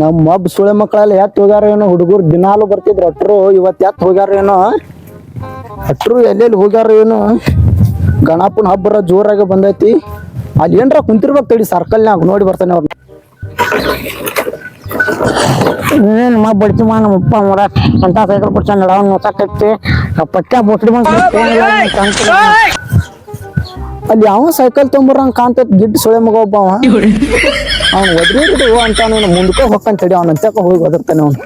ನಮ್ಮ ಮಬ್ಬ ಸುಳೆ ಮಕ್ಕಳಲ್ಲಿ ಎತ್ ಹೋಗ್ಯಾರ ಏನೋ ಹುಡುಗರು ದಿನಾಲು ಬರ್ತಿದ್ರು ಅಟ್ರು ಇವತ್ತು ಎತ್ ಹೋಗ್ಯಾರ ಏನೋ ಅಟ್ರು ಎಲ್ಲೆಲ್ಲಿ ಹೋಗ್ಯಾರ ಏನೋ ಗಣಪನ ಹಬ್ಬರ ಜೋರಾಗಿ ಬಂದೈತಿ ಅಲ್ಲಿ ಏನ್ರ ಕುಂತಿರ್ಬೇಕು ತಡಿ ಸರ್ಕಲ್ನಾಗ ನೋಡಿ ಬರ್ತಾನೆ ಅವ್ರನ್ನ ಏನ್ ಬಡ್ತಿ ನಮ್ಮ ಅಪ್ಪ ಮರ ಅಂತ ಸೈಕಲ್ ಕೊಡ್ಸ ನಡವನ್ ನೋಸಾಕೈತಿ ಪಟ್ಟ ಬೊಟ್ಟಿ ಅಲ್ಲಿ ಯಾವ ಸೈಕಲ್ ತೊಂಬರಂಗ್ ಕಾಣ್ತೈತಿ ಗಿಡ್ ಸುಳೆ ಮಗ ಒಬ್ಬ ಅವ್ನು ಒದ್ರಿ ಅಂತಾನ ಮುಂದಕ್ಕೆ ಹೋಗ್ತಾನೆ ತಡಿ ಅವ್ನ ಅಂತ್ಯಕ ಹೋಗಿ ಒದರ್ತಾನೆ ಅವ್ನು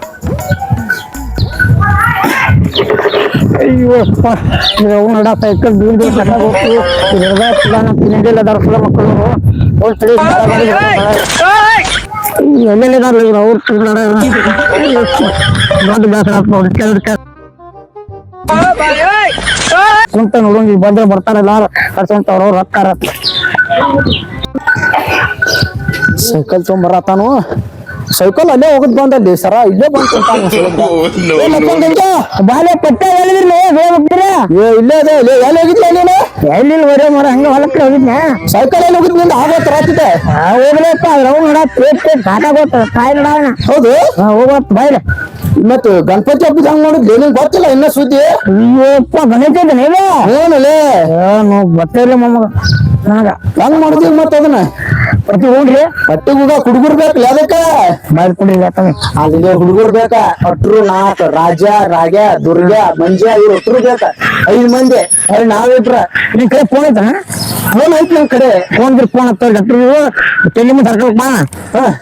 ಅಯ್ಯೋಪ್ಪ ನಡ ಸೈಕಲ್ ಬೀಳ್ದು ತಿನ್ನಡಿಲ್ಲ ಅದಾರ ಸುಳ ಮಕ್ಕಳು ಎಲ್ಲೆಲ್ಲಿದಾರ ಅವ್ರು ದೊಡ್ಡ ಬೇಸರ ಕುಂತ ನೋಡಂಗ ಬಂದ್ರೆ ಬರ್ತಾರಲ್ಲ ಕರ್ಸಂತ ಅವ್ರವ್ರು ರೊಕ್ಕಾರ ಸೈಕಲ್ ತೊಂಬರತಾನು ಸೈಕಲ್ ಅಲ್ಲೇ ಹೋಗದ್ ಬಂದಲ್ಲಿ ಸರ ಇಲ್ಲೇ ಬಂದು ಬಾಲೆ ಪಟ್ಟ ಹೇಳಿದ್ರಿ ಇಲ್ಲೇ ಅದೇ ಎಲ್ಲಿ ಹೋಗಿದ್ಲ ನೀನು ಎಲ್ಲಿಲ್ಲ ಬರೇ ಮರ ಹಂಗ ಹೊಲಕ್ಕೆ ಹೋಗಿದ್ನ ಸೈಕಲ್ ಎಲ್ಲಿ ಹೋಗಿದ್ ನಿಂದ ಆಗತ್ತ ರಾತಿದೆ ಹೋಗ್ಲಪ್ಪ ರವ್ ನೋಡ ಕಾಟ ಗೊತ್ತ ತಾಯಿ ನೋಡೋಣ ಹೌದು ಹೋಗತ್ ಬಾಯ್ಲೆ ಮತ್ತೆ ಗಣಪತಿ ಹಬ್ಬದ ಹಂಗ ನೋಡಿದ್ಲಿ ನಿಂಗೆ ಗೊತ್ತಿಲ್ಲ ಇನ್ನ ಸುದ್ದಿ ಅಯ್ಯೋಪ್ಪ ಗಣೇಶ ಇದ್ದಾನೆ ಏನಲ್ಲೇ ಗೊತ್ತಿಲ್ಲ ಮೊಮ್ಮಗ ನನಗ ಹೆಂಗ್ ಮಾಡಿದ್ವಿ ಮತ್ತ ಅದನ್ನ ಪ್ರತಿ ಹೋಗ್ರಿ ಹಟ್ಟಿಗ ಹುಡುಗರು ಬೇಕು ಅದಕ್ಕ ಮಾಡ್ಕೊಡ್ರಿ ಅಲ್ಲಿ ಹುಡುಗರು ಬೇಕ ಅಟ್ರು ನಾಲ್ಕು ರಾಜ ರಾಗ ದುರ್ಗ ಮಂಜ ಇವ್ರು ಒಟ್ರು ಬೇಕ 5 ಮಂದಿ ಅಲ್ಲಿ ನಾವಿಟ್ರ ನಿನ್ ಕಡೆ ಫೋನ್ ಐತನ ಫೋನ್ ಐತಿ ನಮ್ ಕಡೆ ಫೋನ್ ಹತ್ತ ಡಾಕ್ಟರ್ ತೆಲಿಮು ಸರ್ಕಲ್ಕ್ ಬಾ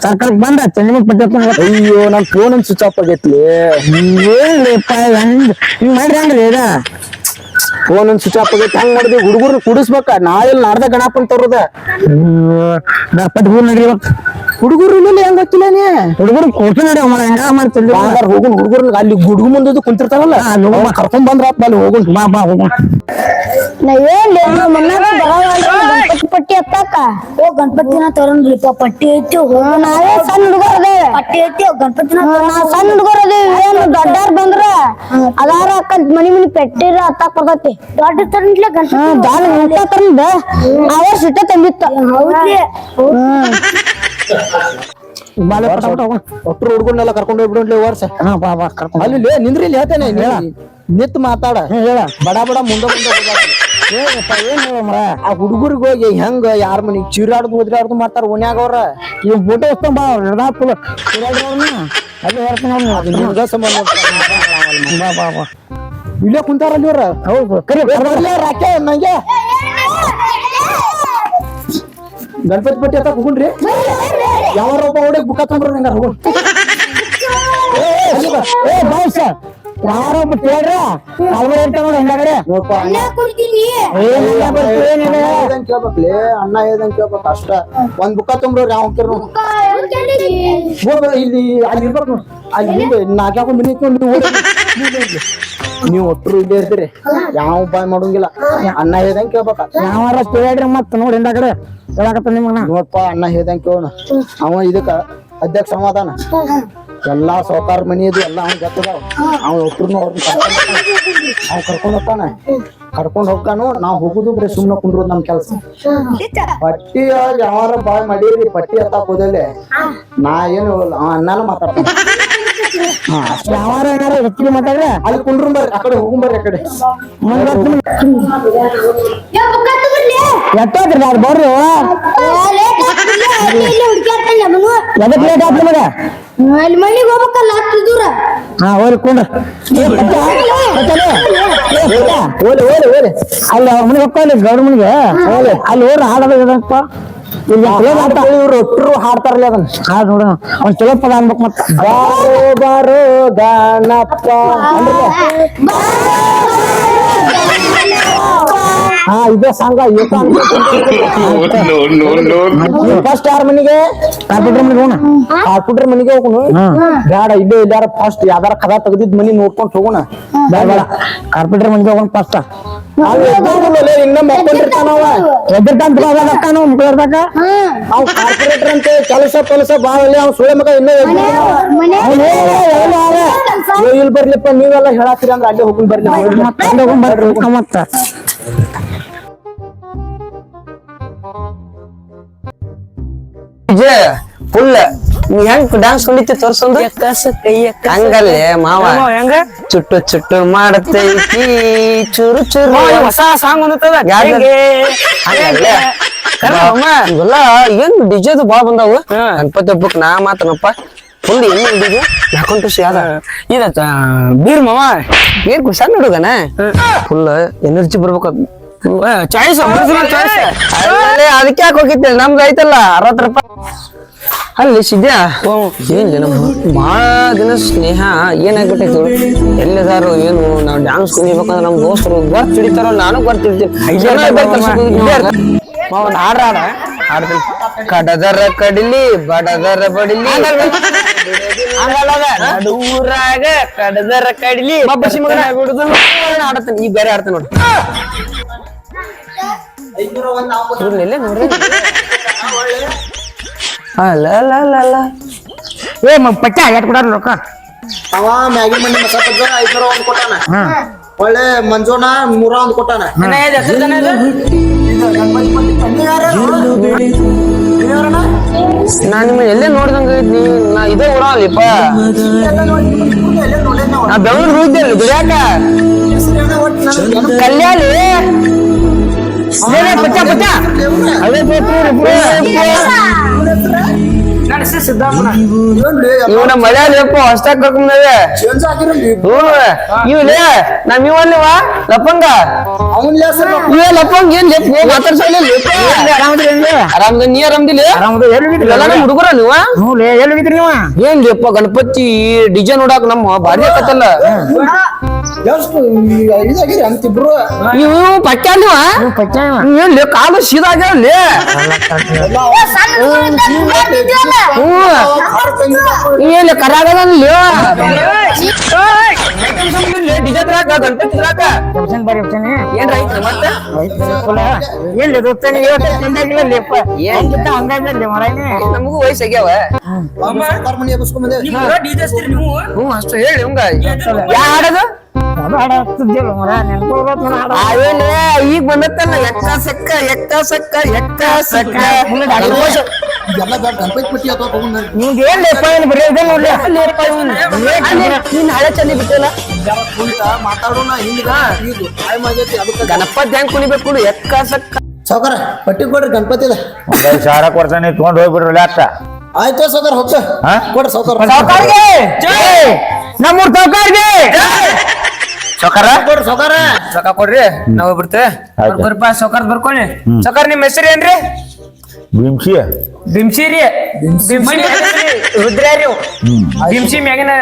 ಸರ್ಕಲ್ಕ್ ಬಂದ ತೆಲಿಮು ಪಟ್ಟ ಅಯ್ಯೋ ನನ್ ಫೋನ್ ಒಂದು ಸ್ವಿಚ್ ಆಫ್ ಆಗೈತ್ಲಿ ಏನ್ರಿಪ್ಪ ಹಿಂಗ್ ಮಾಡ್ರಿ ಹಂಗ್ರಿ ಇದ ಫೋನ್ ಒಂದು ಸ್ವಿಚ್ ಆಫ್ ಆಗೈತಿ ಹೆಂಗ್ ಮಾಡಿದ್ವಿ ಹುಡುಗರು ಕುಡಿಸ್ಬೇಕ ನಾಳೆ ನಾಡ್ದ ಗಣಪನ್ ತರೋದ ಗಣಪತಿ ಹೂ ನಡ್ರಿ ಇವತ್ತು ಹುಡುಗರು ಇಲ್ಲಿ ಹೆಂಗ್ ಗೊತ್ತಿಲ್ಲ ನೀ ಹುಡುಗರು ಕೊಟ್ಟು ನಡಿ ಅಮ್ಮ ಹೆಂಗ ಮಾಡ್ತಿದ್ವಿ ಹೋಗುನ್ ಹುಡುಗರು ಅಲ್ಲಿ ಗುಡುಗು ಮುಂದದು ಕುಂತಿರ್ತಾರಲ್ಲ ಕರ್ಕೊಂಡ್ ಬಂದ್ರ ಅಲ್ಲಿ ಹೋಗುನ್ ಬಾ ಬಾ ಹೋಗೋಣ ಗಣಪತಿ ಪಟ್ಟಿ ಹತ್ತಾಕ ಓ ಗಣಪತಿನ ತರೋನ್ರಿಪ್ಪ ಪಟ್ಟಿ ಐತಿ ನಾವೇ ಸಣ್ಣ ಹುಡುಗರ ಪಟ್ಟಿ ಐತಿ ಗಣಪತಿನ ಸಣ್ಣ ಹುಡುಗರ ಏನು ದೊಡ್ಡಾರ್ ಬಂದ್ರ ಅದಾರ ಅಕ್ಕಂತ ಮನಿ ಮನಿ ಪೆಟ್ಟಿರ ಹತ್ತಾಕ್ ಬರ್ತೈತಿ ದೊಡ್ಡ ತರನ್ಲ ಗಣಪತಿ ತರಂದ ಅವರ್ ಸಿಟ್ಟ ತಂದಿತ್ತ ಹೌದ್ರಿ ಒಟ್ರು ಹುಡುಗರ್ನೆಲ್ಲ ಕರ್ಕೊಂಡು ಹೋಗ್ಬಿಡ್ಲಿ ವರ್ಷ ಬಾ ಬಾ ಕರ್ಕೊಂಡು ಅಲ್ಲಿ ನಿಂದ್ರಿ ಇಲ್ಲಿ ಹೇಳ್ತೇನೆ ನಿತ್ ಮಾತಾಡ ಹೇಳ ಬಡ ಬಡ ಮುಂದೆ ಏನಪ್ಪ ಏನ್ ಹೇಳ ಆ ಹುಡುಗರಿಗೆ ಹೋಗಿ ಹೆಂಗ ಯಾರ ಮನಿ ಚೀರಾಡ್ದು ಓದ್ರಾಡ್ದು ಮಾಡ್ತಾರ ಓನ್ಯಾಗ ಅವ್ರ ಈ ಫೋಟೋ ಇಸ್ಕೊಂಡ್ ಬಾ ಹಿಡ್ದಾಪುಲ ಅಲ್ಲಿ ಹೇಳ್ತೀನಿ ಸಂಬಂಧ ಬಾ ಬಾ ಬಾ ಇಲ್ಲೇ ಕುಂತಾರಲ್ಲಿ ಇವ್ರ ಹೌದು ಕರಿ ರಾಕೆ ನಂಗೆ ಗಣಪತಿ ಪಟ್ಟಿ ಹತ್ತ ಹೋಗುಣ್ರಿ ಯಾವಾರ ಒಬ್ಬ ಹುಡುಗ ಬುಕ್ಕ ತೊಗೊಂಡ್ರು ನಿಂಗ ಹೋಗು ಬಾಯ್ಸ ಯಾರೊಬ್ಬ ಕೇಳ್ರ ಅವ್ರ ಹೇಳ್ತಾ ನೋಡಿ ಹಿಂದಾಗಡೆ ಕೇಳ್ಬೇಕ್ಲಿ ಅಣ್ಣ ಹೇಳ್ದಂಗ್ ಕೇಳ್ಬೇಕು ಅಷ್ಟ ಒಂದ್ ಬುಕ್ಕ ತೊಗೊಂಡ್ರಿ ಯಾವ ಇಲ್ಲಿ ಅಲ್ಲಿ ಇರ್ಬೇಕು ಅಲ್ಲಿ ನಾಲ್ಕು ಮಿನಿ ನೀವು ಒಟ್ಟರು ಇಲ್ಲೇ ಇರ್ತೀರಿ ಯಾವ ಬಾಯ್ ಮಾಡೋಂಗಿಲ್ಲ ಅಣ್ಣ ಹೇಳ್ದಂಗ್ ಕೇಳ್ಬೇಕ ಯಾವಾರ ಕೇಳ್ರಿ ಮತ್ ನೋಡಿ ಹಿಂದಾಗಡೆ ಹೇಳಕತ್ತ ನಿಮ್ಗ ನೋಡ್ಪ ಅಣ್ಣ ಹೇಳ್ದಂಗ್ ಕೇಳೋಣ ಅವ ಇದಕ್ಕ ಅಧ್ಯಕ್ಷ ಸಮಾಧಾನ ಎಲ್ಲಾ ಸೌಕಾರ ಮನಿ ಇದು ಎಲ್ಲ ಅವ್ನ ಗೊತ್ತದಾವ ಅವ್ ಒಟ್ರು ಅವ್ ಕರ್ಕೊಂಡ್ ಹೋಗ್ತಾನ ಕರ್ಕೊಂಡ್ ಹೋಗ್ತಾನು ನಾವ್ ಹೋಗುದು ಬರೀ ಸುಮ್ನೆ ಕುಂಡ್ರೋದು ನಮ್ ಕೆಲ್ಸ ಪಟ್ಟಿ ಯಾವಾರ ಬಾಯ್ ಮಾಡೀರಿ ಪಟ್ಟಿ ಹತ್ತಾಕ್ ಹೋದಲ್ಲಿ ನಾ ಏನು ಅಣ್ಣನ ಮಾತಾಡ್ತಾನ ಯಾವಾರ ಏನಾರ ಹೆಚ್ಚಿಗೆ ಮಾತಾಡ್ರೆ ಅಲ್ಲಿ ಕುಂಡ್ರು ಬರ್ರಿ ಆ ಕಡೆ ಹೋಗುಂ ಬರ್ರಿ ಆ ಕಡೆ ಎಷ್ಟೋದ್ರಿ ಅದು ಬರ್ರಿ ಎದಕ್ ಲೇಟ್ ಆಯ್ತು ನಿಮಗ ಮನಿಗೆ ಹೋಗ್ಬೇಕಲ್ಲ ಅಷ್ಟು ದೂರ ಹಾ ಹೋರಿ ಕುಂಡ್ರ ಅಲ್ಲಿ ಅವ್ರ ಮನೆಗೆ ಹೋಗ್ಕೊಳ್ಳಿ ಗೌಡ ಮನೆಗೆ ಅಲ್ಲಿ ಹೋಗ್ರಿ ಹಾಡೋದಪ್ಪ ಇವ್ರು ಒಟ್ಟರು ಹಾಡ್ತಾರಲ್ಲ ಅದನ್ನ ಹಾಡ್ ನೋಡ ಒಂದ್ ಚಲೋ ಪದ ಅನ್ಬೇಕು ಮತ್ತ ಬಾರೋ ಬಾರೋ ಗಣಪ್ಪ ಹಾ ಇದೇ ಸಾಂಗ ಫಸ್ಟ್ ಯಾರ ಮನಿಗೆ ಕಾರ್ಪೆಂಟರ್ ಮನೆಗೆ ಹೋಗೋಣ ಕಾರ್ಪೆಂಟರ್ ಮನಿಗೆ ಹೋಗೋಣ ಬೇಡ ಇಲ್ಲೇ ಇಲ್ಲಾರ ಫಸ್ಟ್ ಯಾವ್ದಾರ ಕದ ತೆಗ್ದಿದ್ ಮನಿ ನೋಡ್ಕೊಂಡ್ ಹೋಗೋಣ ಬೇಡ ಕಾರ್ಪೆಂಟರ್ ಮನೆಗೆ ಹೋಗೋಣ ಫಸ್ಟ್ ಇನ್ನ ಮಕ್ಕೊಂಡಿರ್ತಾನವ ಎದ್ರಕಂತ ಮುಕ್ಳಿರ್ಬೇಕ ಅವ್ ಕಾರ್ಪೊರೇಟರ್ ಅಂತ ಕೆಲಸ ಬಾಳ ಅವ್ ಸುಳೆ ಮಗ ಇನ್ನೂ ಇಲ್ಲಿ ಬರ್ಲಿಪ್ಪ ನೀವೆಲ್ಲ ಹೇಳಾತೀರಿ ಅಂದ್ರೆ ಅಲ್ಲೇ ಹೋಗುನ್ ಬರ್ಲಿ ಮತ್ತ ಫುಲ್ ನೀ ಹೆಂಗ್ ಡಾನ್ಸ್ ಕೊಂಡಿತ್ತು ತೋರ್ಸೊಂದು ಹಂಗಲ್ಲೇ ಮಾವ ಹೆಂಗ ಚುಟ್ಟು ಚುಟ್ಟು ಮಾಡತೈತಿ ಚೂರು ಚೂರು ಹೊಸ ಸಾಂಗ್ ಒಂದತ್ತದ ಇವೆಲ್ಲ ಏನ್ ಡಿಜೆದು ಬಾಳ ಬಂದಾವು ಗಣಪತಿ ಹಬ್ಬಕ್ ನಾ ಮಾತನಪ್ಪ ಫುಲ್ ಏನ್ ಡಿಜೆ ಯಾಕೊಂಟು ಯಾದ ಇದ ಬೀರ್ ಮಾವ ಏನ್ ಸಣ್ಣ ಹುಡುಗನ ಫುಲ್ ಎನರ್ಜಿ ಬರ್ಬೇಕು ಚಾಯ್ಸ್ ಅದಕ್ಕೆ ಯಾಕೆ ಹೋಗಿದ್ದೆ ನಮ್ದು ಐತಲ್ಲ 60 ರೂಪಾಯಿ ಅಲ್ಲಿ ಸಿದ್ಯಾ ಏನ್ ನಮ್ಮ ಬಾಳ ದಿನ ಸ್ನೇಹ ಏನಾಗ್ಬಿಟ್ಟೈತು ಎಲ್ಲಿದಾರು ಏನು ನಾವ್ ಡ್ಯಾನ್ಸ್ ಕುಣಿಬೇಕಂದ್ರೆ ನಮ್ ದೋಸ್ತರು ಬರ್ತ್ ಹಿಡಿತಾರ ನಾನು ಬರ್ತಿರ್ತೀನಿ ಮಾವ ಹಾಡ ಆಡ್ತೀನಿ ಕಡದರ ಕಡಿಲಿ ಬಡದರ ಬಡಿಲಿ ಊರಾಗ ಕಡದರ ಕಡಿಲಿ ಆಡತೀನಿ ಈಗ ಬೇರೆ ಆಡ್ತೀನಿ ನೋಡಿ ಇವ್ರನ್ನೆಲ್ಲೇ ನೋಡ್ರಿ ಅಲ್ಲ ಏ ಪಚ್ಚ ಎಟ್ ಕೊಡಾರ ರೊಕ್ಕ ಅವ ಮ್ಯಾಗಿ ಮಂಡಿ ಮಸಾಲ 500 ಒಂದ್ ಕೊಟ್ಟಾನ ಒಳ್ಳೆ ಮಂಜೋನ 100 ಒಂದ್ ಕೊಟ್ಟಾನ ನಾ ನಿಮ್ಮ ಎಲ್ಲೇ ನೋಡ್ದಂಗ ಐತಿ ನಾ ಇದೇ ಊರಲ್ಲಿಪ್ಪ ನಾ ಬೆಂಗಳೂರು ಹೋಗಿದ್ದೆ ದುಡಿಯಾಕ ಕಲ್ಯಾಣಿ ಪಚ್ಚ ಪಚ್ಚ ಅದೇ ಇವನ ಮಳೆಯಪ್ಪ ಹೊಸ್ತಾಗ ಕರ್ಕೊಂಡೇವೆ ಇವ್ಲೇ ನಮ್ ಇವಲ್ಲಿವ ಲಪ್ಪಂಗ ಇವೇ ಲಪ್ಪಂಗ ಏನ್ ಲೆಪ್ಪ ಮಾತಾಡ್ಸಲ್ಲ ಆರಾಮದ ನೀ ಆರಾಮದಿಲ್ಲ ಎಲ್ಲ ನಮ್ ಹುಡುಗರ ನೀವ ಎಲ್ಲಿದ್ರಿ ನೀವ ಏನ್ ಲೆಪ್ಪ ಗಣಪತಿ ಡಿಜೆ ನೋಡಾಕ ನಮ್ಮ ಭಾರಿ ಆಕತ್ತಲ್ಲ ಅಂತಿಬ್ರು ಇವು ಪಕ್ಕ ನೀವ ಪಚ್ಚ ಏನ್ ಕಾಲು ಸೀದಾಗ್ಯಾವಲ್ಲಿ ಏನ್ ಕರಾಗದಲ್ಲಿ ಗಣಪತಿ ಬರೀ ಏನ್ ರೈತ ಮತ್ತೆ ಎಲ್ಲಿ ದೋಸ್ತಾನೆ ಲೇಪ ಹಂಗಾಗ್ಲಿ ಮರನೇ ನಮಗೂ ವಯಸ್ಸಾಗ್ಯಾವ ಮನಿ ಎಬ್ಬಿಸ್ಕೊಂಡ್ ಹ್ಞೂ ಅಷ್ಟು ಹೇಳಿ ಹಂಗ ಯಾ ಹಾಡದು ಅವೇನೇ ಈಗ ಬಂದತ್ತಲ್ಲ ಎಕ್ಕ ಸಕ್ಕ ಎಕ್ಕ ಸಕ್ಕ ಎಕ್ಕ ಸಕ್ಕ ಗಣಪತಿ ಪಟ್ಟಿ ಅಥವಾ ತಗೊಂಡ್ ನಿಮ್ಗೆ ಏನ್ ಲೇಪ ಏನು ಬರೀ ಇದೆ ನೋಡ್ಲಿ ನೀನ್ ಹಳೆ ಚಂದಿ ಬಿಟ್ಟಿಲ್ಲ ಮಾತಾಡೋಣ ಹಿಂಗ ಈಗ ಟೈಮ್ ಆಗೈತಿ ಅದಕ್ಕೆ ಗಣಪತಿ ಹೆಂಗ್ ಕುಣಿಬೇಕು ನೋಡು ಎಕ್ಕ ಸಕ್ಕ ಸಾವ್ಕಾರ ಪಟ್ಟಿ ಕೊಡ್ರಿ ಗಣಪತಿ ಸಾರ ಕೊಡ್ತಾನೆ ತೊಗೊಂಡ್ ಹೋಗ್ಬಿಡ್ರಲ್ಲ ಅಷ್ಟ ಆಯ್ತು ಸಾವ್ಕಾರ ಹೋಗ್ತ ಕೊಡ್ರಿ ಸಾವ್ಕಾರ ಸಾವ್ಕಾರ್ಗೆ ನಮ್ಮೂರ್ ಸಾವ್ಕಾರ್ಗೆ ಸೌಕಾರ ಕೊಡ್ರಿ ಸಾವ್ಕಾರ ರೊಕ್ಕ ಕೊಡ್ರಿ ನಾವ್ ಬಿಡ್ತೇವೆ ರೂಪಾಯಿ ಸೌಕಾರ ಬರ್ಕೊಳ್ಳಿ ಸೌಕಾರ ನಿಮ್ ಹೆಸರು ಏನ್ರಿ ಬಿಮ್ಸಿ ಬಿಮ್ಸಿರಿ ರುದ್ರ್ಯಾರಿ ಬಿಮ್ಸಿ ಮ್ಯಾಗಿನ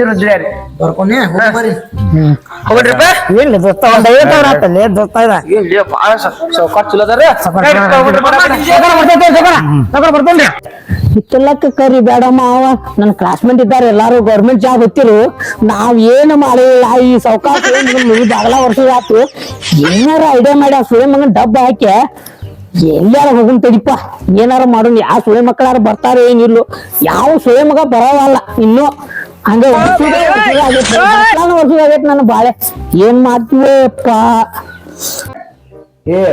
ರುದ್ರ್ಯಾರಿ ಬರ್ಕೊನಿ ಬರ್ರಿ ಹೋಗ್ಬಿಡ್ರಿಪ್ಪ ಎಲ್ಲಿ ದೋಸ್ತ ಒಂದ್ 50 ಆತಲ್ಲ ದೋಸ್ತ ಇದ ಏನ್ಲಿ ಬಾಳ ಸೌಕಾರ ಚಲೋ ಅದಾರ ಬರ್ತೇನ್ರಿ ಹಿತ್ತಲಕ್ಕ ಕರಿ ಬೇಡಮ್ಮ ಅವ ನನ್ನ ಕ್ಲಾಸ್ಮೇಟ್ ಇದ್ದಾರೆ ಎಲ್ಲಾರು ಗೌರ್ಮೆಂಟ್ ಜಾಬ್ ಹೊತ್ತಿರು ನಾವ್ ಏನು ಮಾಡಿಲ್ಲ ಈ ಸಾವ್ಕಾಶ ಬಾಗಲ ವರ್ಷ ಆತು ಏನಾರ ಐಡಿಯಾ ಮಾಡಿ ಆ ಸುಳೆ ಮಗನ್ ಡಬ್ಬ ಹಾಕಿ ಎಲ್ಲಾರ ಹೋಗುನ್ ತಡಿಪ ಏನಾರ ಮಾಡೋಣ ಯಾವ ಸುಳೆ ಮಕ್ಕಳಾರ ಬರ್ತಾರ ಏನಿಲ್ಲ ಯಾವ ಸುಳೆ ಮಗ ಬರೋವಲ್ಲ ಇನ್ನು ಹಂಗ ವರ್ಷ ಆಗೈತ್ ನನ್ನ ಬಾಳೆ ಏನ್ ಮಾಡ್ತೀವಪ್ಪ ಏ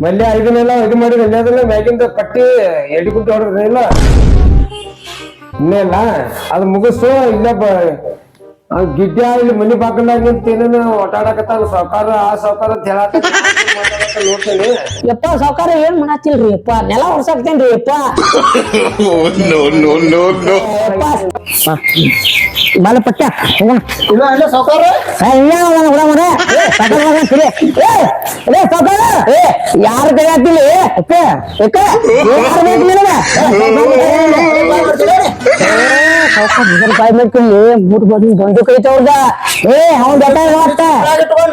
ಮಲ್ಯ ಇದನ್ನೆಲ್ಲ ಇದು ಮಾಡಿದ್ರೆ ಎಲ್ಲದನ್ನ ಮ್ಯಾಗಿಂದ ಪಟ್ಟಿ ಎಡಿ ಕುಂಟು ಹೊಡೆದ್ರಿಲ್ಲ ಇನ್ನೆಲ್ಲ ಅದು ಮುಗಿಸು ಇಲ್ಲ ಗಿಡ್ಡ ಇಲ್ಲಿ ಮನಿ ಬಾಕಲಾಗ ನಿಂತ ಏನೇನು ಒಟ್ಟಾಡಕತ್ತಾನ ಸಾವ್ಕಾರ ಆ ಸಾವ್ಕಾರ ಅಂತ ನೋಡ್ತೇನೆ ಯಪ್ಪ ಸಾವ್ಕಾರ ಏನ್ ಮಾಡತ್ತಿಲ್ರಿ ಯಪ್ಪ ನೆಲ ಹೊರ್ಸಾಕ್ತೇನ್ರಿ ಯಪ್ಪ ಬಾಲ ಪಟ್ಟ ಇಲ್ಲ ಇಲ್ಲ ಸಾವ್ಕಾರ ಯಾರ ಕೈ ಹಾಕ್ತಿಲ್ಲ ರೂಪಾಯಿ ಬೇಕಿಲ್ಲಿ 3 ಬದಿ ಬಂದು ಕೈತವ್ರದ ಅವ್ನ್ ಬೆಟ್ಟ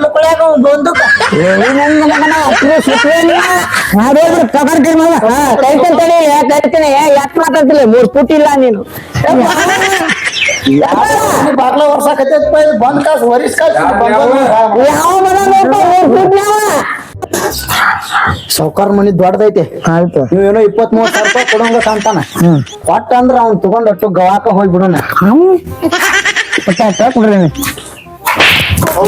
ಮಕ್ಕಳಾಗ ಬಂದು ಕೈತಂತಾನೆ ಕರಿತೀನಿ ಯಾಕೆ ಮಾತಾಡ್ತಿಲ್ಲ 3 ಫುಟ್ ಇಲ್ಲ ನೀನು ಬಾಗ್ಲ ವರ್ಷ ಬಂದ್ ಕಾಸ್ ವರಿಸ್ ಕಾಸ್ ಯಾವ ಮನ ನೋಡ್ತಾ 3 ಫುಟ್ ನಾವ ಸಾವ್ಕಾರ ಮನಿ ದೊಡ್ಡದೈತಿ ಆಯ್ತು ನೀವೇನೋ 23,000 ರೂಪಾಯಿ ಕೊಡೋಂಗ ಕಾಣ್ತಾನ ಕೊಟ್ಟ ಅಂದ್ರ ಅವ್ನ್ ತಗೊಂಡ್ ಅಟ್ಟು ಗವಾಕ ಹೋಗ್ಬಿಡೋಣ ಪಟ್ಟ ಕೊಡ್ರಿ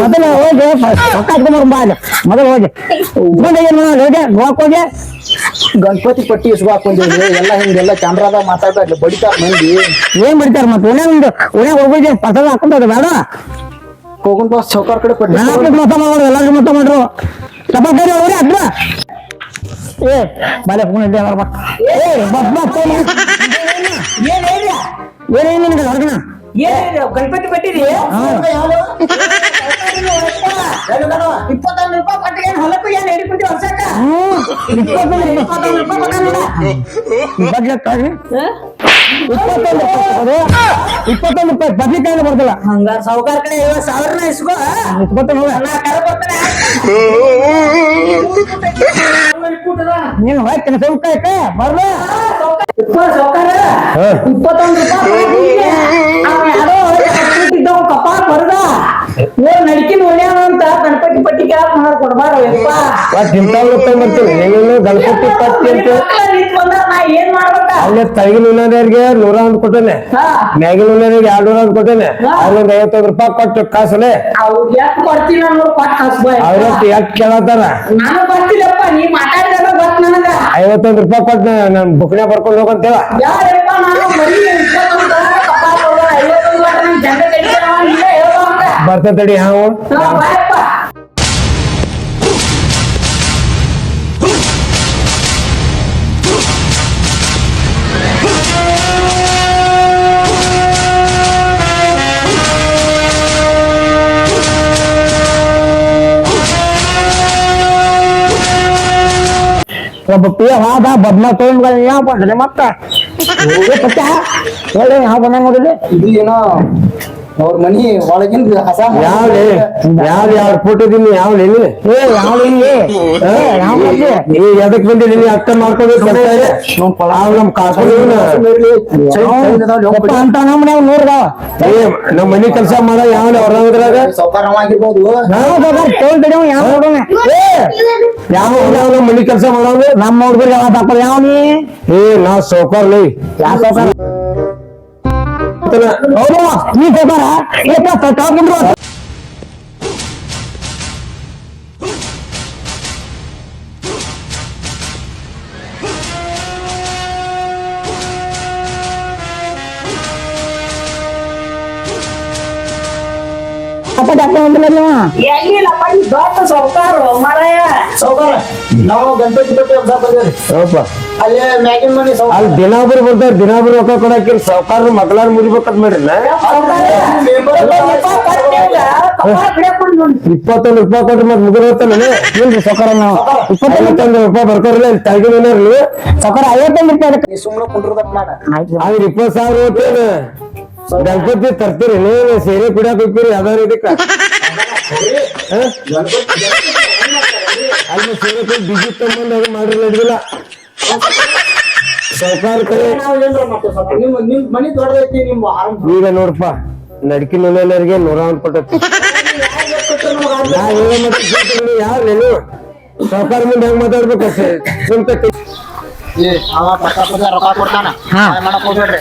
ಮೊದಲು ಹೋಗಿ ರೊಕ್ಕ ಹಾಕೊಂಡ್ ಬಾ ಅಲ್ಲಿ ಮೊದಲು ಹೋಗಿ ಹೋಗಿ ಗೋವಾಕ್ ಹೋಗಿ ಗಣಪತಿ ಪಟ್ಟಿ ಇಸ್ಕೊ ಹಾಕೊಂಡಿದ್ವಿ ಎಲ್ಲ ಹಿಂಗೆಲ್ಲ ಕ್ಯಾಮ್ರಾದಾಗ ಮಾತಾಡ್ಬೇಡ್ಲಿ ಬಡಿತಾರ ಮಂದಿ ಏನ್ ಬಿಡ್ತಾರ ಮತ್ತೆ ಉಣ್ಯಾಗ ಹೋಗಿ ಪಸದ ಹಾಕೊಂಡ್ ಬೇಡ ಹೋಗುನ್ ಬಾಸ್ ಸೌಕಾರ್ ಕಡೆ ಪಟ್ಟಿ ಮತ ಮಾಡೋರು ಎಲ್ಲಾರು ಮತ ಮಾಡ್ರು ತಪ್ಪಾರಿ ಅವ್ರಿ ಅದ್ರ ಏ ಬಾಲೆ ಫೋನ್ ಇದ್ದೆ ಏನೇನು ನಿನಗೆ ಹೊರಗಣ ಗಣಪತಿ ಪಟ್ಟಿರಿ $21 ಬದ್ಲಿಕಾಯಿ ಬರ್ತಲ್ಲ ಹಂಗಾರ ಸಾವುಕಾರ ಕಡೆ 50,000 ಇಸ್ಕೋ ನೀನು ಹೋಯ್ತೀನಿ ಸೌಕಾಯ್ಕ ಬರ್ಲ ಕಪಾಲ್ ಬರ್ದ ನಡಿಕಿನ ಒಳ್ಳೆಯ ಅಂತ ಗಣಪತಿ ಪಟ್ಟಿ ಕೇಳಕ್ ಕೊಡ್ಬಾರ ಗಣಪತಿ ಪಟ್ಟಿ ಅಂತ ಏನ್ ಮಾಡ್ಬೇಕ ಅಲ್ಲೇ ತಳಗಿನ ಉನ್ನದವ್ರಿಗೆ 101 ಕೊಟ್ಟೇನೆ ಮ್ಯಾಗಿನ ಉನ್ನದವ್ರಿಗೆ 200 ಕೊಟ್ಟೇನೆ ಅವ್ರಿಗೆ $55 ಕೊಟ್ಟು ಕಾಸಲೆ ಅವ್ರು ಎಷ್ಟ್ ಕೊಡ್ತೀನಿ ಅನ್ನೋದು ಕೊಟ್ಟು ಕಳ್ಸ್ಬಾಯ್ ಅವ್ರಷ್ಟು ಎಷ್ಟ್ ಕೇಳತ್ತಾರ ನಾನು ಬರ್ತಿಲ್ಲಪ್ಪ ನೀ ಮಾತಾಡಿದಾಗ ಗೊತ್ತ ನನಗ $55 ಕೊಟ್ಟು ನನ್ ಬುಕ್ನೆ ಬರ್ಕೊಂಡು ಹೋಗಂತೇವ ಯಾರಪ್ಪ ನಾನು ಬರೀ ಕಪಾಲ್ ಕೊಡೋಣ 51 ಕೊಟ್ಟ ನನ್ ಜನ ಕಡಿತಾನ ಇಲ್ಲ ಹೇಳ್ಬಾ ಅಂತ ಬರ್ತತಡಿ ಹಾವು ಬಾಯಪ್ಪ ಒಬ್ಬ ಪಿಯ ಹಾದ ಬದ್ಮ ತೊಗೊಂಡ್ಗಳ ಯಾವ ಬಂದ್ರೆ ಮತ್ತ ಪಟ್ಟ ಹೇಳಿ ಯಾವ ಬಂದ ನೋಡಿಲಿ ಇದು ಏನೋ ಅವ್ರ ಮನಿ ಒಳಗಿಂದ ಹಸ ಯಾವ್ಲಿ ಯಾವ ಫೋಟೋ ದಿನಿ ಯಾವ್ಲಿ ಏ ಯಾವ ಯಾವ ನೀ ಎದಕ್ ಬಂದಿ ನೀ ಅರ್ಥ ಮಾಡ್ಕೋಬೇಕು ನಮ್ ಕಾಕೋನ ಅಂತ ನಮ್ಮನೆ ನೋಡ್ದಾವ ನಮ್ ಮನಿ ಕೆಲ್ಸ ಮಾಡ ಯಾವ ಹೊರದ್ರಾಗ ಸೌಕಾರವಾಗಿರ್ಬೋದು ತೊಗೊಂಡಿದ್ದೇವ ಯಾವ ನೋಡೋಣ ಯಾವ ನಮ್ ಮನಿ ಕೆಲ್ಸ ಮಾಡೋದು ನಮ್ಮ ಹುಡುಗರು ಯಾವ ದಾಪರ್ ಯಾವ ನೀ ನಾವ್ ಸೌಕರ್ಲಿ ಯಾವ ಸೌಕಾರ ಹೌದು ನೀ ಸೌಕಾರ ತಗೊಂಡ್ರು ಎಲ್ಲಿಲ್ಲಪ್ಪ ಈ ದೊಡ್ಡ ಸೌಕಾರು ಮರಾಯ ಸೌಕಾರ ನಾವು ಗಣಪತಿ ಪಟ್ಟಿ ಹಬ್ಬ ಬಂದೇವ್ರಿ ಅಲ್ಲೇ ಮ್ಯಾಗಿನ ಮನಿ ಅಲ್ಲಿ ದಿನಾಬ್ರು ಬರ್ತಾರ ದಿನಾಬ್ರು ರೊಕ್ಕ ಕೊಡಾಕಿ ಸಾವ್ಕಾರ ಮಗ್ಲಾರ ಮುರಿಬೇಕಂತ ಮಾಡ್ರಿ $21 ಕೊಟ್ರಿ ಮತ್ ಮುಗಿದ ಇಲ್ರಿ ಸೌಕಾರ ನಾವು $25 ಬರ್ತಾರಲ್ಲ ಇಲ್ಲಿ ತಳಗಿನ ಸೌಕಾರ $55 ಸುಮ್ಮನೆ ಕುಂಡ್ರದಕ್ ಮಾಡ ಆದ್ರೆ 20,000 ಹೋಗ್ತೇನೆ ಗಣಪತಿ ತರ್ತೀರಿ ನೀವು ಸೇರೆ ಕುಡಿಯಾಕ ಹೋಗ್ತೀರಿ ಯಾವ್ದಾರು ಇದಕ್ಕ ಅಲ್ಲಿ ಸೇರೆ ಕೊಟ್ಟು ಬಿಜಿ ತಗೊಂಡು ಅದು ಮಾಡ್ರಿ ನಡೆದಿಲ್ಲ ಸರ್ಕಾರ ಕಡೆ ನಿಮ್ ಮನಿ ದೊಡ್ಡದೈತಿ ನಿಮ್ ಆರಂಭ ಈಗ ನೋಡ್ಪ ನಡ್ಕಿ ನುಲ್ಲರಿಗೆ 101 ಕೊಟ್ಟತಿ ಯಾರು ನೀನು ಸರ್ಕಾರ ಮುಂದೆ ಹೆಂಗ್ ಮಾತಾಡ್ಬೇಕು ಸ್ವಂತ ಅವ ಪಕ್ಕ ರೊಕ್ಕ ಕೊಡ್ತಾನ ಮಾಡಕ್ ಹೋಗ್ಬೇಡ್ರಿ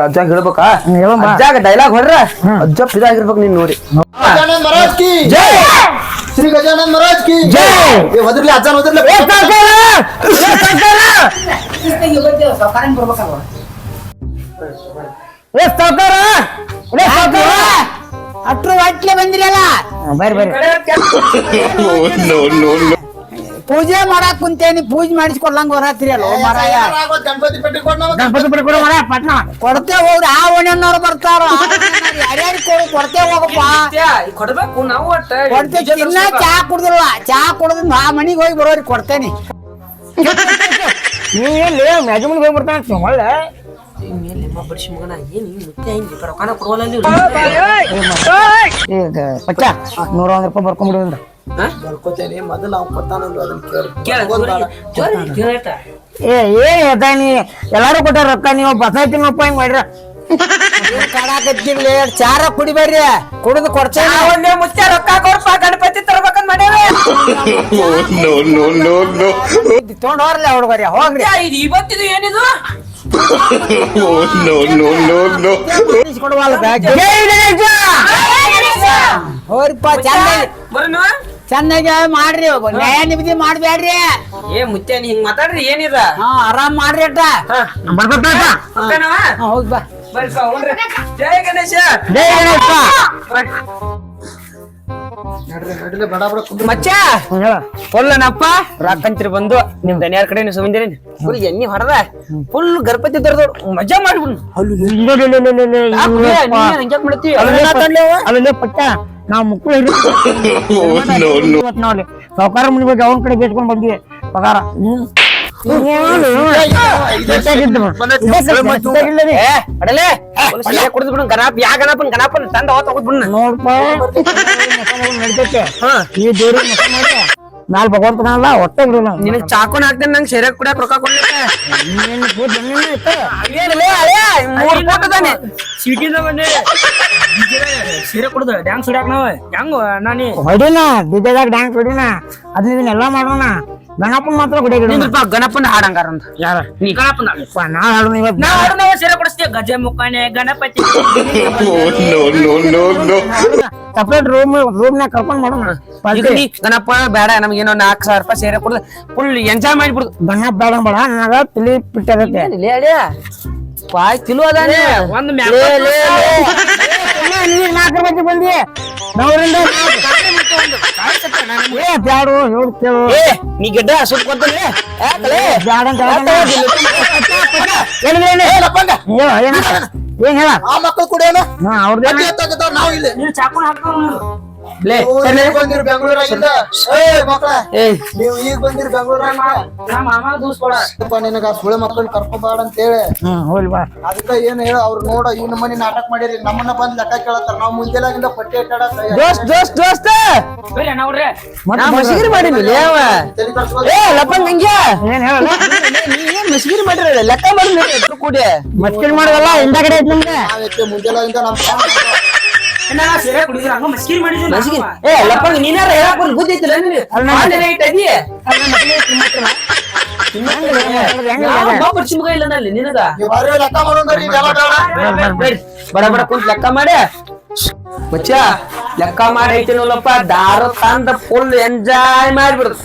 ಅಜ್ಜಾಗ ಹೇಳ್ಬೇಕಾ ಅಜ್ಜಾಗ ಡೈಲಾಗ್ ಹೊಡ್ರ ಅಜ್ಜ ಇದಾಗಿರ್ಬೇಕು ನೀನ್ ನೋಡಿ ಗಜಾನನ ಮಹಾರಾಜ್ ಕಿ ಜೈ ಶ್ರೀ ಗಜಾನನ ಮಹಾರಾಜ್ ಕಿ ಜೈ ವದರ್ಲಿ ಅಜ್ಜಾನ ವದರ್ಲಿ ಅಟ್ರು ವಾಟ್ಲೆ ಬಂದಿರಲ್ಲ ಬರ್ರಿ ಬರ್ರಿ ಪೂಜೆ ಮಾಡಕ್ ಕುಂತೇನಿ ಪೂಜೆ ಮಾಡಿಸ್ಕೊಡ್ಲಂಗ ಹೊರತ್ರಿ ಅಲ್ಲ ಮಾರಾಯ ಗಣಪತಿ ಪಟ್ಟಿ ಕೊಡ್ ಗಣಪತಿ ಬಿಡಿ ಕೊಡು ಮರ ಪಟ್ನ ಕೊಡ್ತೇ ಹೋಗ್ರಿ ಆ ಓಣ್ಯನವ್ರು ಬರ್ತಾರ ಯಾರ್ಯಾರು ಕೊಡ್ತೇ ಹೋಗಪ್ಪ ಕೊಡ್ಬೇಕು ನಾವು ಕೊಡ್ತೇ ಚಿನ್ನ ಚಾ ಕುಡ್ದಿಲ್ಲ ಚಾ ಕುಡ್ದು ಆ ಮನಿಗೆ ಹೋಗಿ ಬರೋರಿ ಕೊಡ್ತೇನಿ ನೀ ಎಲ್ಲಿ ಮ್ಯಾಜಮನ್ಗೆ ಹೋಗಿ ಬರ್ತಾನ ಒಳ್ಳೆ ಬಡ್ಸಿ ಮಗನ ಏನ್ ಮುತ್ತೆ ಹಿಂಗೆ ರೊಕ್ಕನ ಕೊಡವಲ್ಲ ಈಗ ಪಚ್ಚ $101 ಬರ್ಕೊಂಡ್ಬಿಡುವಂದ್ರ ಬರ್ಕೋತೇನೆ ಮೊದಲು ಅವ್ನು ಕೊಡ್ತಾನಂದ್ರು ಅದನ್ನ ಏನ್ ಹೇಳ್ತಾ ನೀ ಎಲ್ಲಾರು ಕೊಟ್ಟಾರ ರೊಕ್ಕ ನೀವು ಬಸಾಯ್ತಿನಪ್ಪ ಹಿಂಗ್ ಮಾಡ್ರ ಕಾಡಾಕತ್ತಿರ್ಲಿ ಚಾರ ಕುಡಿಬೇಡ್ರಿ ಕುಡಿದು ಕೊಡ್ತೇನೆ ಮುತ್ತೆ ರೊಕ್ಕ ಕೊಡ್ಪ ಗಣಪತಿ ತರ್ಬೇಕಂತ ಮಾಡ್ಯಾರ ತಗೊಂಡ್ ಹೋಗ್ರಲ್ಲ ಹುಡುಗರಿ ಹೋಗ್ರಿ ಇದು ಇವತ್ತಿದು ಏನಿದು ಹೋರಿಪ್ಪ ಚೆನ್ನಾಗಿ ಮಾಡ್ರಿ ನ್ಯಾಯ ನಿಮಿತಿ ಮಾಡ್ಬ್ಯಾಡ್ರಿ ಏ ಮುತ್ತೆ ನೀ ಹಿಂಗ್ ಮಾತಾಡ್ರಿ ಏನಿದ ಹಾ ಆರಾಮ್ ಮಾಡ್ರಿ ಅಟ್ಟ ಹೌದ್ ಬಾ ಜೈ ಗಣೇಶ ಜೈ ಗಣೇಶ ಮಚ್ಚ ಹೊಲ್ಲನಪ್ಪ ರಾಕಂತ್ರಿ ಬಂದು ನಿಮ್ ದನಿಯಾರ ಕಡೆ ನೀವು ಸುಮಿಂದಿರಿ ಫುಲ್ ಎಣ್ಣಿ ಹೊಡೆದ ಫುಲ್ ಗರ್ಭತಿ ದರ್ದೋಡ್ ಮಜಾ ಮಾಡ್ಬಿಡ್ ಅಲ್ಲೇ ಪಟ್ಟ ನಾವ್ ಮುಕ್ಕಳು ನೋಡ್ರಿ ಸಾವುಕಾರ ಮನಿ ಬಗ್ಗೆ ಅವನ ಕಡೆ ಬೇಸ್ಕೊಂಡ್ ಬಂದಿವಿ ಪಗಾರ ಕುಡಿದ್ ಬಿಡು ಗಣಪ ಯಾ ಗಣಪನ್ ಗಣಪನ್ ತಂದ ಹೋಗ್ಬಿಡ್ ನೋಡ್ಪ ನಡಿತೈತೆ ಈ ದೇವ್ರ ನಾಲ್ ಭಗವಂತನಲ್ಲ ಹೊಟ್ಟೆ ಬಿಡಲ್ಲ ನಿನಗ್ ಚಾಕೋನ್ ಹಾಕ್ತೇನೆ ನಂಗೆ ಶೇರೆ ಕುಡಿಯಕ್ ರೊಕ್ಕ ಕೊಡ್ಲಿಕ್ಕೆ ಸಿಟಿನ ಬಂದೆ ಸೀರೆ ಕುಡ್ದ ಡ್ಯಾನ್ಸ್ ಹೊಡ್ಯಾಕ ನಾವ್ ಹೆಂಗ ನಾನಿ ಹೊಡಿನ ಡಿಜೆದಾಗ ಡ್ಯಾನ್ಸ್ ಹೊಡಿನ ಅದನ್ನ ಎಲ್ಲಾ ಮಾಡೋಣ ಗಣಪನ್ ಮಾತ್ರ ಹೊಡಿಯ ಗಣಪನ್ ಹಾಡಂಗಾರ ಅಂತ ಯಾರ ನೀ ಗಣಪನ್ ನಾ ಹಾಡೋಣ ಇವತ್ತು ನಾವ್ ಹಾಡೋಣ ಸೀರೆ ಕೊಡಿಸ್ತೀವಿ ಗಜ ಮುಖಾನೆ ಗಣಪತಿ ಸಪ್ರೇಟ್ ರೂಮ್ನಾಗ ಕರ್ಕೊಂಡ್ ಮಾಡೋಣ ಈಗ ನೀ ಗಣಪ ಬೇಡ ನಮ್ಗೇನೋ 4,000 ರೂಪಾಯಿ ಸೇರೆ ಕುಡ್ದು ಫುಲ್ ಎಂಜಾಯ್ ಮಾಡಿಬಿಡುದು ಗಣಪ ಬೇಡ ಬೇಡ ನನಗ ತಿಳಿ ಬಿಟ್ಟಿರತ್ತೆ ಪಾಯ್ ತಿಳು ಅದಾನೆ ಒಂದ್ ನಾಲ್ಕರ ಮಧ್ಯೆ ಬಂದಿ ನಾವ್ರಿಂದ ಬ್ಯಾಡು ಹೇಳ್ತೇವು ನೀ ಗಿಡ್ಡ ಸುಟ್ ಕೊಡ್ತಾನೆ ಬ್ಯಾಡ ಅಂತ ಏನ್ ಹೇಳ ಆ ಮಕ್ಕಳು ಕುಡಿಯೋಣ ಅವ್ರದ್ದು ನಾವು ಇಲ್ಲಿ ಚಾಕೋನ್ ಹಾಕ್ತಾವ ಬಂದಿರಿ ಬೆಂಗಳೂರಾಗಿಂದ ನೀವು ಈಗ ಬಂದಿರಿ ಬೆಂಗಳೂರಾಗ ಮಾಮ ದೂಸ್ಕೊಡ ನಿನಗ ಸುಳೆ ಮಕ್ಕಳನ್ನ ಕರ್ಕೊಬಾಡ ಅಂತ ಹೇಳಿ ಹೋಗ್ಲಿ ಬಾ ಅದಕ್ಕ ಏನ್ ಹೇಳ ಅವ್ರು ನೋಡ ಈ ನಮ್ಮನಿ ನಾಟಕ ಮಾಡಿರಿ ನಮ್ಮನ್ನ ಬಂದ್ ಲೆಕ್ಕ ಕೇಳತ್ತಾರ ನಾವ್ ಮುಂಜಾನಾಗಿಂದ ಪಟ್ಟಿ ದೋಸ್ತ ನೋಡ್ರಿ ಮಸಿಗಿರಿ ಮಾಡಿದ್ವಿ ಲಪ್ಪಂಗ್ ಹಂಗ್ಯಾ ಏನ್ ಹೇಳ ಏನ್ ಮಸಿಗಿರಿ ಮಾಡಿರ ಲೆಕ್ಕ ಮಾಡಿ ಕೂಡಿ ಮಸ್ಕಿಲ್ ಮಾಡೋದಲ್ಲ ಹಿಂದ ಕಡೆ ಐತಿ ನಿಮ್ಗೆ ನಾವ್ ಮುಂಜಾನಾಗಿಂದ ನಮ್ ಲಪ್ಪಂಗ್ ನೀನಾರ ಹೇಳಕ್ ಬಂದ್ ಬುದ್ಧಿ ಇಲ್ಲ ನಲ್ಲಿ ನಿನಗ ಲೆಕ್ಕ ಮಾಡೋದ್ರಿ ಬಡ ಬಡ ಕುಂತ್ ಲೆಕ್ಕ ಮಾಡಿ ಬಚ್ಚ ಲೆಕ್ಕ ಮಾಡಿ ಐತಿನಲ್ಲಪ್ಪ ದಾರು ತಂದ ಫುಲ್ ಎಂಜಾಯ್ ಮಾಡ್ಬಿಡುದು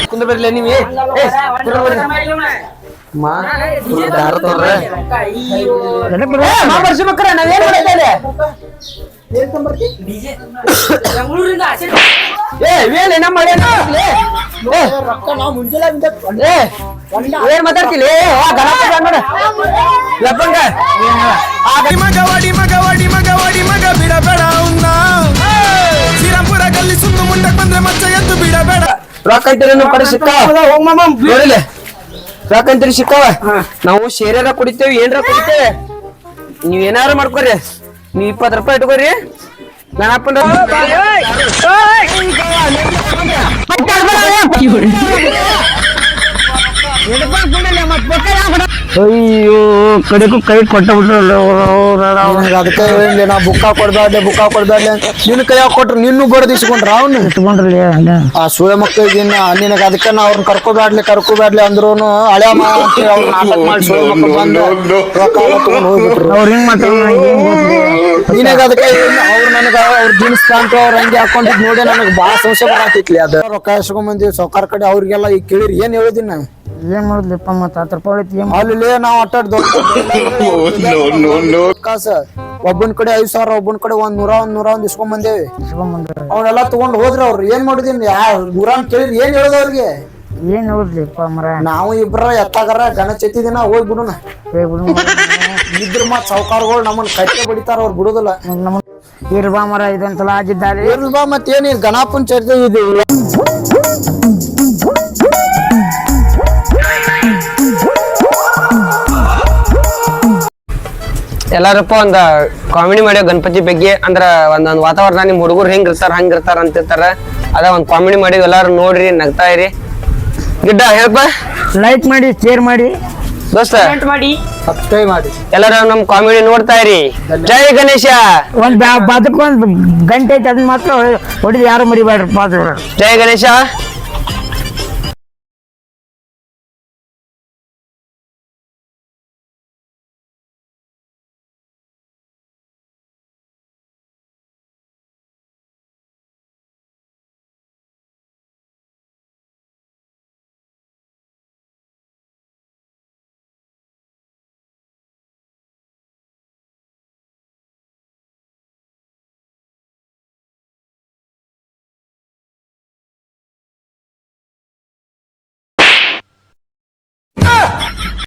ಕುಂದ್ರ ಬರ್ಲಿ ನೀವೇ ದಾರು ತೋರ್ರ ಬರ್ಸ್ಬೇಕ್ರ ನಾವೇನ್ ಮಾಡಿದ್ದೇವೆ ಏನ್ ಮಾತಾಡ್ತಿಲ್ಲ ಲಪ್ಪಂಗ ಮಗ ಬಿಡಬೇಡ ಅವನ್ನ ಶ್ರೀರಾಮ್ಪುರ ಗಲ್ಲಿ ಸುಂದು ಮುಂದಕ್ಕೆ ಬಂದ್ರೆ ಮಚ್ಚ ಎದ್ದು ಬಿಡಬೇಡ ರೊಕ್ಕ ಐತಿರಿ ಕಡೆ ಸಿಕ್ಕಾವ ನೋಡಿಲ್ಲ ರೊಕ್ಕ ಅಂತೀರಿ ಸಿಕ್ಕಾವ ನಾವು ಶೇರ್ಯಾರ ಕುಡಿತೇವಿ ಏನ್ರ ಕುಡಿತೇವೆ ನೀವ್ ಏನಾರ ಮಾಡ್ಕೊರಿ ನೀವ್ 20 ರೂಪಾಯಿ ಇಟ್ಕೋರಿ ಗಣಪನ ಅಯ್ಯೋ ಕಡೆಗೂ ಕೈ ಕೊಟ್ಟ ಬಿಟ್ರಲ್ಲ ಅದಕ್ಕೆ ನಾ ಬುಕ್ಕ ಕೊಡ್ಬೇಡ ಅಂತ ನಿನ್ ಕೈಯಾಗ ಕೊಟ್ರು ನಿನ್ನೂ ಬಡದಿಸ್ಕೊಂಡ್ರ ಅವ್ನು ಇಟ್ಕೊಂಡ್ರಲ್ಲ ಆ ಸುಳೆ ಮಕ್ಕಳಿಗೆ ನಿನಗ ಅದಕ್ಕೆ ನಾ ಅವ್ರನ್ನ ಕರ್ಕೋಬ್ಯಾಡ್ಲಿ ಅಂದ್ರೂನು ಹಳೆ ಮಾಡಿ ಸುಳೆ ಮಕ್ಕಳು ಬಂದು ರೊಕ್ಕ ಎಲ್ಲ ತಗೊಂಡ್ ಹೋಗ್ಬಿಟ್ರು ಅವ್ರ ಹಿಂಗ್ ನಿನಗ ಅದಕ್ಕೆ ಅವ್ರು ನನಗ ಅವ್ರ ಜೀನ್ಸ್ ಪ್ಯಾಂಟ್ ಅವ್ರ ಹಂಗೆ ಹಾಕೊಂಡಿದ್ ನೋಡಿ ನನಗ್ ಬಾಳ ಸಂಶಯ ಬರಾತಿತ್ಲಿ ಅದ ರೊಕ್ಕ ಎಸ್ಕೊಂಡ್ ಬಂದಿವಿ ಸಾವ್ಕಾರ ಕಡೆ ಅವ್ರಿಗೆಲ್ಲ ಈಗ ಕೇಳಿರಿ ಏನ್ ಹೇಳಿದಿನ ನಾ ಏನ್ ಮಾಡುದ್ಲಿಪ್ಪ ಮತ್ತ 10 ರೂಪಾಯಿ ಐತಿ ಅಲ್ಲಿ ನಾವ್ ಅಟ್ಟಾಡ್ ಕಾಸ ಒಬ್ಬನ ಕಡೆ 5,000 ಒಬ್ಬನ ಕಡೆ 100 ಇಸ್ಕೊಂಡ್ ಬಂದೇವಿ ಅವ್ನೆಲ್ಲ ತಗೊಂಡ್ ಹೋದ್ರ ಅವ್ರು ಏನ್ ಮಾಡಿದೀನಿ ಊರಾನ್ ಕೇಳಿರಿ ಏನ್ ಹೇಳೋದು ಅವ್ರಿಗೆ ಏನ್ ನೋಡ್ಲಿಪ್ಪ ಮರ ನಾವು ಇಬ್ರ ಎತ್ತಾಗಾರ ಗಣಚತಿ ದಿನ ಹೋಗಿ ಬಿಡುನ ಇದ್ರ ಮತ್ ಸಾವ್ಕಾರಗಳು ನಮ್ಮನ್ ಕಟ್ಟೆ ಬಡಿತಾರ ಅವ್ರು ಬಿಡುದಿಲ್ಲ ಇರ್ಬಾ ಮರ ಇದೊಂದ್ಸಲ ಆಗಿದ್ದಾರೆ ಇರ್ಬಾ ಮತ್ತೇನ್ ಗಣಪನ್ ಚರ್ಚೆ ಇದೆ ಎಲ್ಲಾರಪ್ಪ ಒಂದ ಕಾಮಿಡಿ ಮಾಡ್ಯೋ ಗಣಪತಿ ಬಗ್ಗೆ ಅಂದ್ರ ಒಂದೊಂದ್ ವಾತಾವರಣ ನಿಮ್ ಹುಡುಗರು ಹಂಗಿರ್ತಾರ ಅಂತಿರ್ತಾರ ಅದ ಒಂದ್ ಕಾಮಿಡಿ ಮಾಡಿವ್ ಎಲ್ಲಾರು ನೋಡ್ರಿ ನಗ್ತಾ ಇರಿ ಗಿಡ್ಡ ಹೇಳಪ್ಪ ಲೈಕ್ ಮಾಡಿ ಶೇರ್ ಮಾಡಿ ದೋಸ್ತ ಮಾಡಿ ಸಬ್ಸ್ಕ್ರೈಬ್ ಮಾಡಿ ಎಲ್ಲರೂ ನಮ್ ಕಾಮಿಡಿ ನೋಡ್ತಾ ಇರಿ. ಜೈ ಗಣೇಶ. ಒಂದ್ ಬದಕ್ಕೊಂದ್ ಗಂಟೆ ಐತಿ ಅದನ್ನ ಮಾತ್ರ ಹೊಡಿದ್ ಯಾರು ಮರಿಬೇಡ್ರಿ. ಜೈ ಗಣೇಶ.